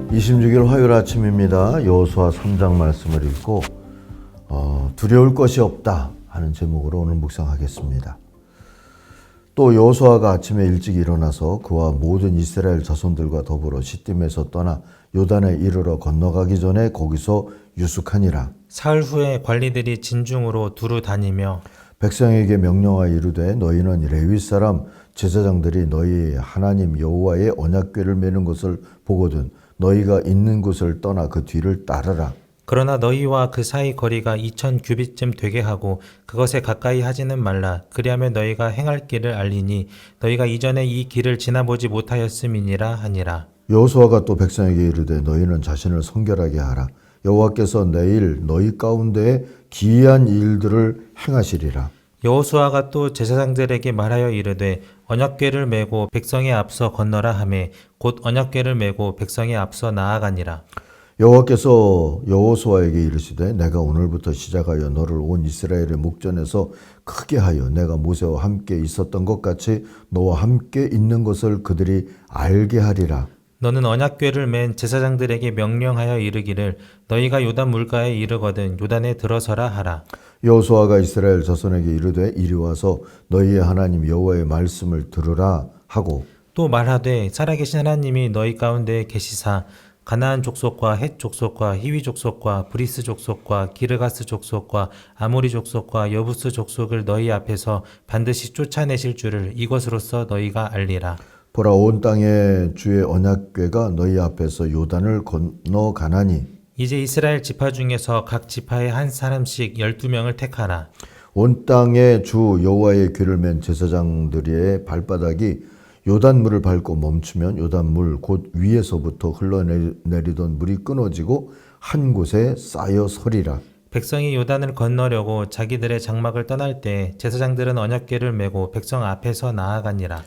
26일 화요일 아침입니다. 여호수아 3장 말씀을 읽고 두려울 것이 없다 하는 제목으로 오늘 묵상하겠습니다. 또 여호수아가 아침에 일찍 일어나서 그와 모든 이스라엘 자손들과 더불어 시딤에서 떠나 요단에 이르러 건너가기 전에 거기서 유숙하니라. 사흘 후에 관리들이 진중으로 두루 다니며 백성에게 명령하여 이르되 너희는 레위 사람 제사장들이 너희 하나님 여호와의 언약궤를 메는 것을 보거든 너희가 있는 곳을 떠나 그 뒤를 따르라. 그러나 너희와 그 사이 거리가 2000 규빗쯤 되게 하고 그것에 가까이 하지는 말라. 그리하면 너희가 행할 길을 알리니 너희가 이전에 이 길을 지나보지 못하였음이니라 하니라. 여호수아가 또 백성에게 이르되 너희는 자신을 성결하게 하라. 여호와께서 내일 너희 가운데에 기이한 일들을 행하시리라. 여호수아가 또 제사장들에게 말하여 이르되 언약궤를 메고 백성의 앞서 건너라 하매 곧 언약궤를 메고 백성의 앞서 나아가니라. 여호와께서 여호수아에게 이르시되 내가 오늘부터 시작하여 너를 온 이스라엘의 목전에서 크게 하여 내가 모세와 함께 있었던 것 같이 너와 함께 있는 것을 그들이 알게 하리라. 너는 언약궤를 맨 제사장들에게 명령하여 이르기를 너희가 요단 물가에 이르거든 요단에 들어서라 하라. 여호수아가 이스라엘 자손에게 이르되 이리 와서 너희의 하나님 여호와의 말씀을 들으라 하고 또 말하되 살아계신 하나님이 너희 가운데 계시사 가나안 족속과 헷 족속과 히위 족속과 브리스 족속과 기르가스 족속과 아모리 족속과 여부스 족속을 너희 앞에서 반드시 쫓아내실 줄을 이것으로써 너희가 알리라. 보라 온 땅에 주의 언약궤가 너희 앞에서 요단을 건너가나니 이제 이스라엘 지파 중에서 각 지파에 한 사람씩 12명을 택하라. 온 땅에 주 여호와의 궤를 맨 제사장들의 발바닥이 요단물을 밟고 멈추면 요단물 곧 위에서부터 흘러내리던 물이 끊어지고 한 곳에 쌓여 서리라. 백성이 요단을 건너려고 자기들의 장막을 떠날 때 제사장들은 언약궤를 메고 백성 앞에서 나아가니라.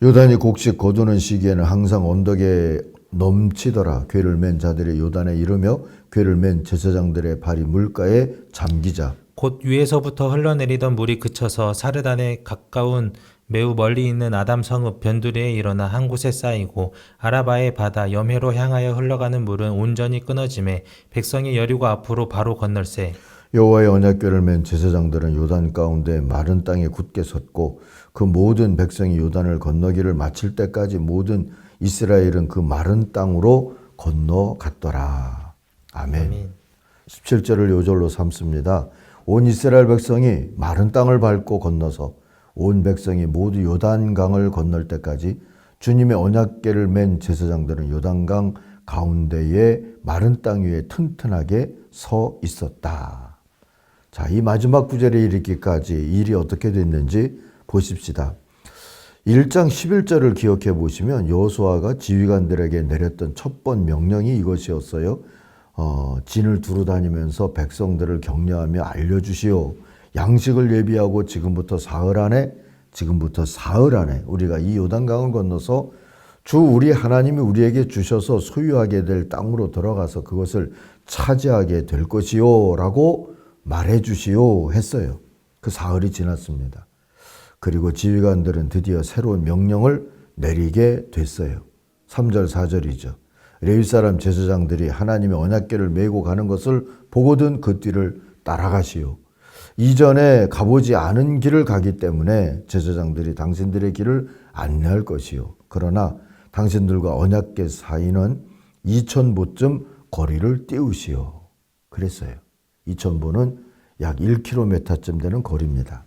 요단이 곡식 거두는 시기에는 항상 언덕에 넘치더라. 궤를 맨 자들이 요단에 이르며 궤를 맨 제사장들의 발이 물가에 잠기자. 곧 위에서부터 흘러내리던 물이 그쳐서 사르단에 가까운 매우 멀리 있는 아담 성읍 변두리에 일어나 한 곳에 쌓이고 아라바의 바다 염해로 향하여 흘러가는 물은 온전히 끊어지매 백성이 여리고 앞으로 바로 건널세. 여호와의 언약궤를 맨 제사장들은 요단 가운데 마른 땅에 굳게 섰고 그 모든 백성이 요단을 건너기를 마칠 때까지 모든 이스라엘은 그 마른 땅으로 건너갔더라. 아멘. 17절을 요절로 삼습니다. 온 이스라엘 백성이 마른 땅을 밟고 건너서 온 백성이 모두 요단강을 건널 때까지 주님의 언약궤를 맨 제사장들은 요단강 가운데에 마른 땅 위에 튼튼하게 서 있었다. 자, 이 마지막 구절에 이르기까지 일이 어떻게 됐는지 보십시다. 1장 11절을 기억해 보시면 여호수아가 지휘관들에게 내렸던 첫 번 명령이 이것이었어요. 진을 두루 다니면서 백성들을 격려하며 알려주시오. 양식을 예비하고 지금부터 사흘 안에 우리가 이 요단강을 건너서 주 우리 하나님이 우리에게 주셔서 소유하게 될 땅으로 들어가서 그것을 차지하게 될 것이요 라고 말해 주시오 했어요. 그 사흘이 지났습니다. 그리고 지휘관들은 드디어 새로운 명령을 내리게 됐어요. 3절 4절이죠. 레위 사람 제사장들이 하나님의 언약궤를 메고 가는 것을 보거든 그 뒤를 따라가시오. 이전에 가보지 않은 길을 가기 때문에 제사장들이 당신들의 길을 안내할 것이요. 그러나 당신들과 언약궤 사이는 2000보쯤 거리를 띄우시오. 그랬어요. 2000보는 약 1km쯤 되는 거리입니다.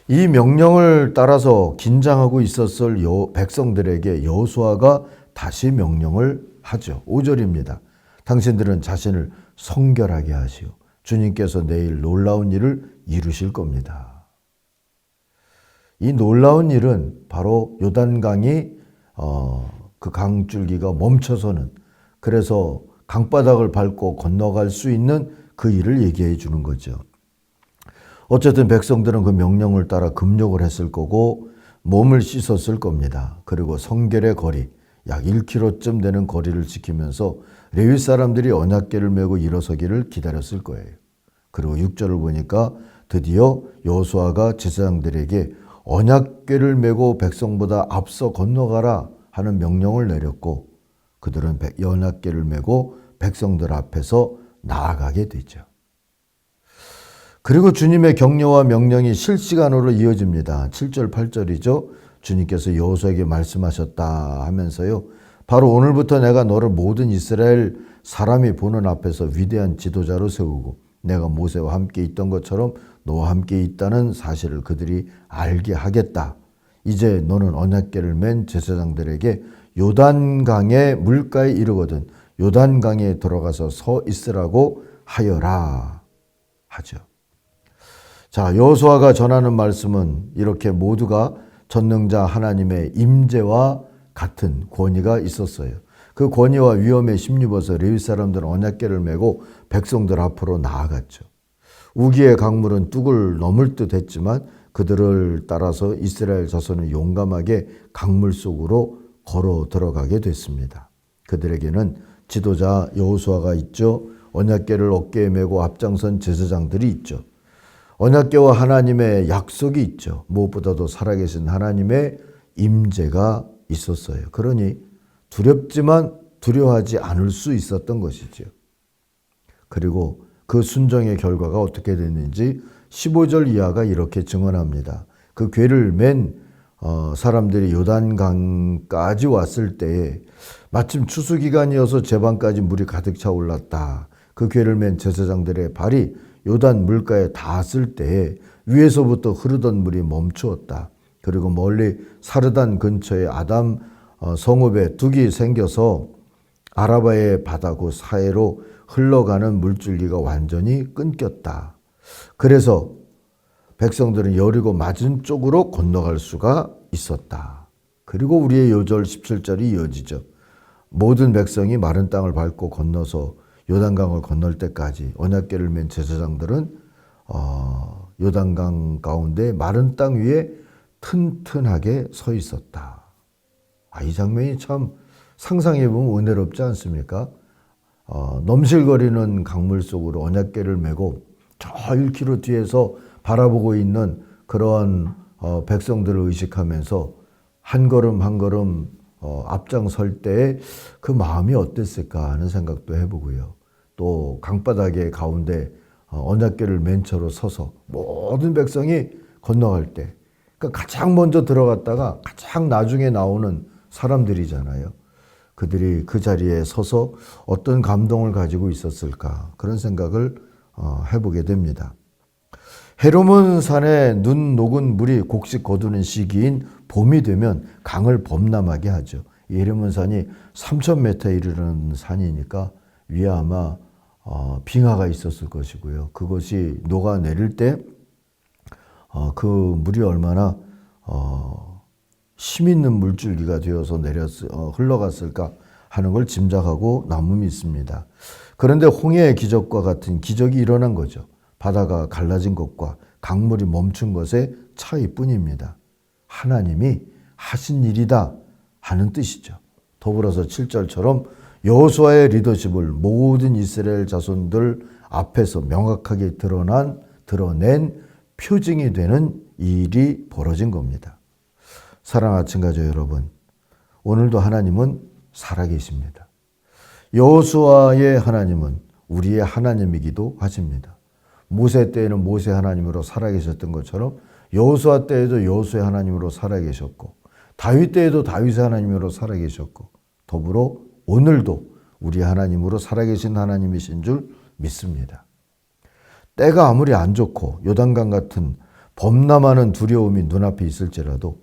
이 명령을 따라서 긴장하고 있었을 백성들에게 여호수아가 다시 명령을 하죠. 5절입니다. 당신들은 자신을 성결하게 하시오. 주님께서 내일 놀라운 일을 이루실 겁니다. 이 놀라운 일은 바로 요단강이 그 강줄기가 멈춰서는 그래서 강바닥을 밟고 건너갈 수 있는 그 일을 얘기해 주는 거죠. 어쨌든 백성들은 그 명령을 따라 금욕을 했을 거고 몸을 씻었을 겁니다. 그리고 성결의 거리, 약 1km쯤 되는 거리를 지키면서 레위 사람들이 언약궤를 메고 일어서기를 기다렸을 거예요. 그리고 6절을 보니까 드디어 여호수아가 제사장들에게 언약궤를 메고 백성보다 앞서 건너가라 하는 명령을 내렸고 그들은 언약궤를 메고 백성들 앞에서 나아가게 되죠. 그리고 주님의 격려와 명령이 실시간으로 이어집니다. 7절, 8절이죠. 주님께서 여호수아에게 말씀하셨다 하면서요. 바로 오늘부터 내가 너를 모든 이스라엘 사람이 보는 앞에서 위대한 지도자로 세우고 내가 모세와 함께 있던 것처럼 너와 함께 있다는 사실을 그들이 알게 하겠다. 이제 너는 언약궤를 맨 제사장들에게 요단강의 물가에 이르거든 요단강에 들어가서 서 있으라고 하여라 하죠. 자, 여호수아가 전하는 말씀은 이렇게 모두가 전능자 하나님의 임재와 같은 권위가 있었어요. 그 권위와 위엄에 힘입어서 레위 사람들은 언약궤를 메고 백성들 앞으로 나아갔죠. 우기의 강물은 뚝을 넘을 듯 했지만 그들을 따라서 이스라엘 자손은 용감하게 강물 속으로 걸어 들어가게 됐습니다. 그들에게는 지도자 여호수아가 있죠. 언약궤를 어깨에 메고 앞장선 제사장들이 있죠. 언약궤와 하나님의 약속이 있죠. 무엇보다도 살아계신 하나님의 임재가 있었어요. 그러니 두렵지만 두려워하지 않을 수 있었던 것이죠. 그리고 그 순종의 결과가 어떻게 됐는지 15절 이하가 이렇게 증언합니다. 그 궤를 맨 사람들이 요단강까지 왔을 때에 마침 추수기간이어서 제방까지 물이 가득 차 올랐다. 그 궤를 맨 제사장들의 발이 요단 물가에 닿았을 때에 위에서부터 흐르던 물이 멈추었다. 그리고 멀리 사르단 근처에 아담 성읍에 둑이 생겨서 아라바의 바다 그 사이로 흘러가는 물줄기가 완전히 끊겼다. 그래서 백성들은 여리고 맞은 쪽으로 건너갈 수가 있었다. 그리고 우리의 요절 17절이 이어지죠. 모든 백성이 마른 땅을 밟고 건너서 요단강을 건널 때까지 언약궤를 맨 제사장들은 요단강 가운데 마른 땅 위에 튼튼하게 서 있었다. 이 장면이 참 상상해보면 은혜롭지 않습니까? 넘실거리는 강물 속으로 언약궤를 메고 저 1km 뒤에서 바라보고 있는 그러한 백성들을 의식하면서 한 걸음 한 걸음 앞장설 때의 그 마음이 어땠을까 하는 생각도 해보고요. 또 강바닥의 가운데 언약궤를 맨 처로 서서 모든 백성이 건너갈 때 그러니까 가장 먼저 들어갔다가 가장 나중에 나오는 사람들이잖아요. 그들이 그 자리에 서서 어떤 감동을 가지고 있었을까 그런 생각을 해보게 됩니다. 헤르몬 산에 눈 녹은 물이 곡식 거두는 시기인 봄이 되면 강을 범람하게 하죠. 이 헤르몬 산이 3,000m에 이르는 산이니까 위에 아마 빙하가 있었을 것이고요. 그것이 녹아내릴 때 그 물이 얼마나 힘 있는 물줄기가 되어서 흘러갔을까 하는 걸 짐작하고 남음이 있습니다. 그런데 홍해의 기적과 같은 기적이 일어난 거죠. 바다가 갈라진 것과 강물이 멈춘 것의 차이뿐입니다. 하나님이 하신 일이다 하는 뜻이죠. 더불어서 7절처럼 여호수아의 리더십을 모든 이스라엘 자손들 앞에서 명확하게 드러낸 표징이 되는 일이 벌어진 겁니다. 사랑하는 아침가족 여러분, 오늘도 하나님은 살아계십니다. 여호수아의 하나님은 우리의 하나님이기도 하십니다. 모세 때에는 모세 하나님으로 살아계셨던 것처럼 여호수아 때에도 여호수아의 하나님으로 살아계셨고 다윗 때에도 다윗의 하나님으로 살아계셨고 더불어 오늘도 우리 하나님으로 살아계신 하나님이신 줄 믿습니다. 때가 아무리 안 좋고 요단강 같은 범람하는 두려움이 눈앞에 있을지라도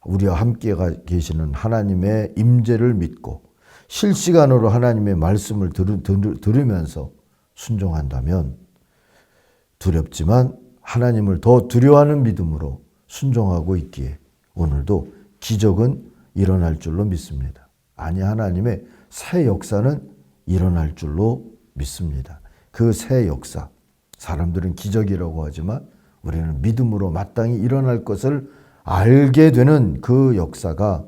우리와 함께 계시는 하나님의 임재를 믿고 실시간으로 하나님의 말씀을 들으면서 순종한다면 두렵지만 하나님을 더 두려워하는 믿음으로 순종하고 있기에 오늘도 기적은 일어날 줄로 믿습니다. 아니, 하나님의 새 역사는 일어날 줄로 믿습니다. 그 새 역사, 사람들은 기적이라고 하지만 우리는 믿음으로 마땅히 일어날 것을 알게 되는 그 역사가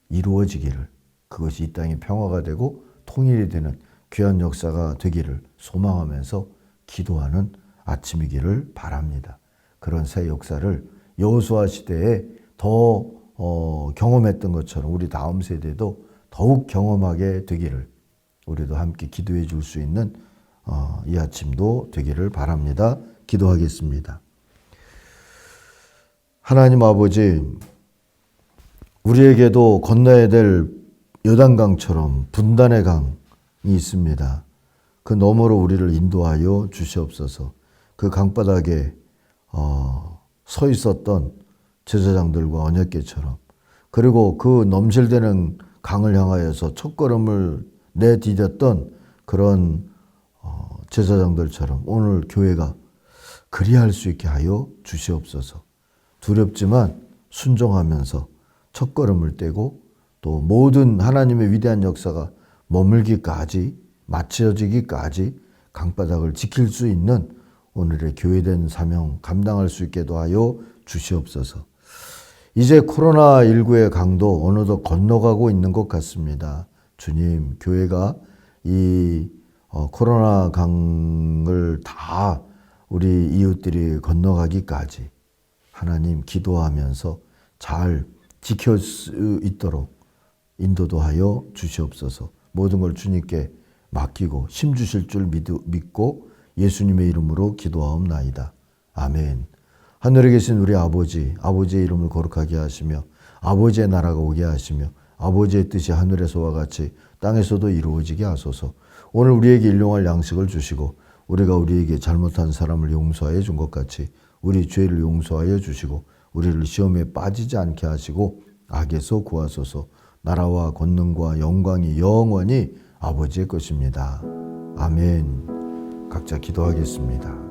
이루어지기를, 그것이 이 땅에 평화가 되고 통일이 되는 귀한 역사가 되기를 소망하면서 기도하는 아침이기를 바랍니다. 그런 새 역사를 여호수아 시대에 더 경험했던 것처럼 우리 다음 세대도 더욱 경험하게 되기를 우리도 함께 기도해 줄 수 있는 이 아침도 되기를 바랍니다. 기도하겠습니다. 하나님 아버지, 우리에게도 건너야 될 요단강처럼 분단의 강이 있습니다. 그 너머로 우리를 인도하여 주시옵소서. 그 강바닥에 서 있었던 제사장들과 언약궤처럼, 그리고 그 넘실대는 강을 향하여서 첫걸음을 내디뎠던 그런 제사장들처럼 오늘 교회가 그리할 수 있게 하여 주시옵소서. 두렵지만 순종하면서 첫걸음을 떼고 또 모든 하나님의 위대한 역사가 머물기까지, 마쳐지기까지 강바닥을 지킬 수 있는 오늘의 교회된 사명 감당할 수 있게도 하여 주시옵소서. 이제 코로나19의 강도 어느덧 건너가고 있는 것 같습니다. 주님, 교회가 이 코로나 강을 다 우리 이웃들이 건너가기까지 하나님 기도하면서 잘 지킬 수 있도록 인도도 하여 주시옵소서. 모든 걸 주님께 맡기고 힘 주실 줄 믿고 예수님의 이름으로 기도하옵나이다. 아멘. 하늘에 계신 우리 아버지, 아버지의 이름을 거룩하게 하시며 아버지의 나라가 오게 하시며 아버지의 뜻이 하늘에서와 같이 땅에서도 이루어지게 하소서. 오늘 우리에게 일용할 양식을 주시고 우리가 우리에게 잘못한 사람을 용서하여 준 것 같이 우리 죄를 용서하여 주시고 우리를 시험에 빠지지 않게 하시고 악에서 구하소서. 나라와 권능과 영광이 영원히 아버지의 것입니다. 아멘. 각자 기도하겠습니다.